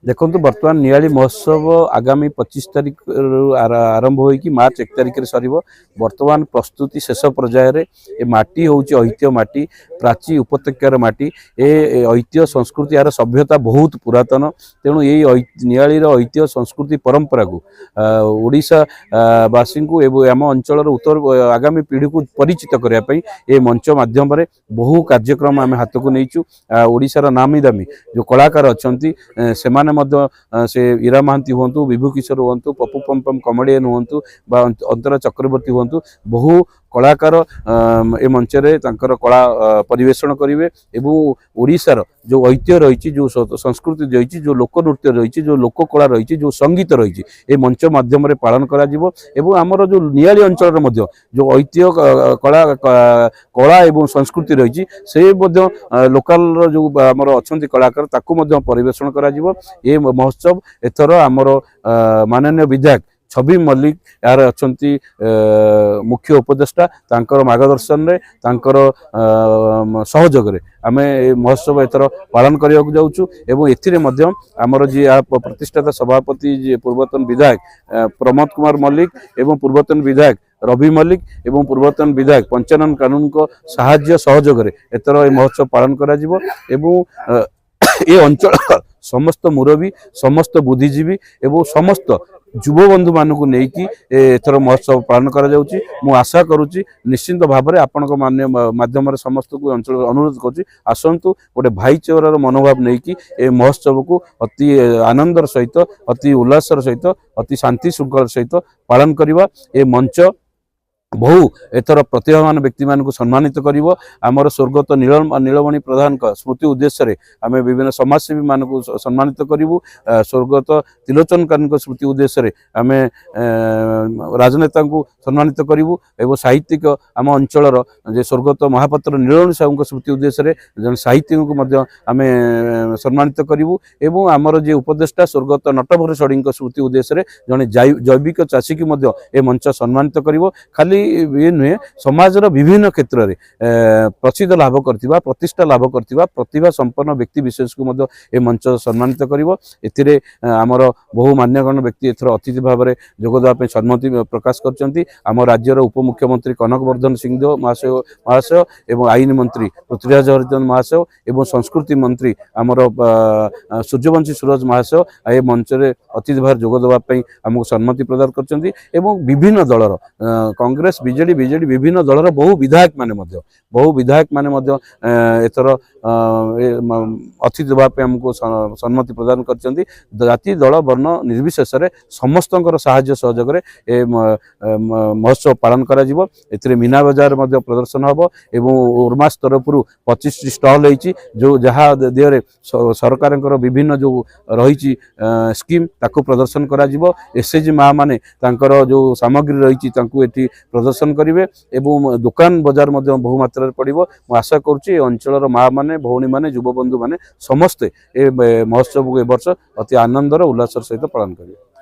देखो बर्तमान नियाली महोत्सव आगामी 25 तारीख आरंभ होगी मार्च 1 तारीख में सर बर्तमान प्रस्तुति शेष पर्यायर ए माटी हूँ ऐतिह्य माटी प्राची उपत्यकार माटी ए ऐतिह्य संस्कृति यार सभ्यता बहुत पुरातन तेणु यही नियाली ऐतिह्य संस्कृति परंपरा को ओडिशा वासी को आम अंचल उत्तर आगामी पीढ़ी को परिचित करने ये मंच माध्यम बहु कार्यक्रम आम हाथ को नहींचु ओडिशार नामी दामी जो कलाकार अच्छा से ईरा महांती हूँ विभू किशोर हूँ पप्पू पम्पम कमेडियन हूँ अंतरा चक्रवर्ती हूँ बहु कलाकार ए मंचरे कला परिवेषण करेंगे एवं ओडिशार जो ऐतिह्य रही जो संस्कृति रही जो लोक नृत्य रही जो लोक कला रही जो संगीत रही ए मंच माध्यम पालन करा आमर जो नियाली अंचल जो ऐतिह्य कला कला एवं संस्कृति रही से लोकल जो आमर अच्छा कलाकार ताकू परिवेषण करा ये महोत्सव एथर आमर माननीय विधायक छवि मल्लिक यार अच्छा मुख्य उपदेष्टा तांकर मार्गदर्शन रे तांकर सहयोग रे आमे महोत्सव एथर पालन करिया जाउछु एवं एथिरे मध्य आमर जी प्रतिष्ठाता सभापति जी पूर्वतन विधायक प्रमोद कुमार मल्लिक एवं पूर्वतन विधायक रवि मल्लिक एवं पूर्वतन विधायक पंचानन कानून को साहाय्य सहयोग रे एथर महोत्सव पालन करा जिवो एवं ये अंचल समस्त मुरबी समस्त बुद्धिजीवी एवं समस्त युव बंधु मानक नहीं एथर महोत्सव पालन करा आशा करुच्ची निश्चिंत भाव में आपण माध्यम समस्त को अंचल अनुरोध करसतु गोटे भाईचारार मनोभाव नहीं कि ए महोत्सव को अति आनंदर सहित अति उल्लासर सहित अति शांति श्रृंखला सहित पालन करवा ए मंच बहु एथर प्रतिभावान व्यक्ति मान सम्मानित करिवो आमर स्वर्गत नीलमणि प्रधान स्मृति उद्देश्य आम विभिन्न समाजसेवी मान सम्मानित करूँ स्वर्गत त्रिलोचन कान स्मृति उद्देश्य आम राजनेता को सम्मानित करूँ एवं साहित्यिक आम अंचल स्वर्गत महापात्र नीलमणि साहू स्मृति उद्देश्य जन साहित्यिक को आम सम्मानित करूँ एवं आमर जे उपदेष्टा स्वर्गत नटभर षड़ी स्मृति उद्देश्य जड़े जैविक चाषी की मंच सम्मानित कर खाली ये नुहे समाज विभिन्न क्षेत्र में प्रसिद्ध लाभ करथिबा प्रतिष्ठा लाभ करथिबा प्रतिभा संपन्न व्यक्ति विशेष को ए मंच सम्मानित करिवो एथिरे आमर बहु मान्यगण्य व्यक्ति एथर अतिथि भाव में जोगदेवा सम्मति प्रकाश करछंती आम राज्यर उपमुख्यमंत्री कनकवर्धन सिंहदेव महाशय एवं आईन मंत्री पृथ्वीराज हरिचंदन महाशय एवं संस्कृति मंत्री आमर सूर्यवंशी सूरज महाशय ए मंच अतिथि भाव जोगदेवा आमको सम्मति प्रदान करछंती एवं विभिन्न दलर कांग्रेस बीजेडी विभिन्न दलर बहु विधायक माने एथर अतिथि भाव आमको सम्मति प्रदान करछंती जाति दल वर्ण निर्विशेष समस्त साहाय्य सहयोग महोत्सव पालन करा जिवो एथिरे मीना बाजार प्रदर्शन हबो एवं उर्मास तरफ 25 स्टॉल होईची जो जहाँ देहरे सरकार विभिन्न जो रही स्कीम ताकू प्रदर्शन करा जिवो एसएचजी माँ माने तांकर जो सामग्री रही एठी प्रदर्शन करेंगे एवं दुकान बजार बहु मात्रा पड़ो आशा करुच्ची अंचल माँ मैंने भौणी मैंने युव बंधु मैंने समस्ते ए महोत्सव को ए वर्ष अति आनंदर उल्लासर सहित पालन करेंगे।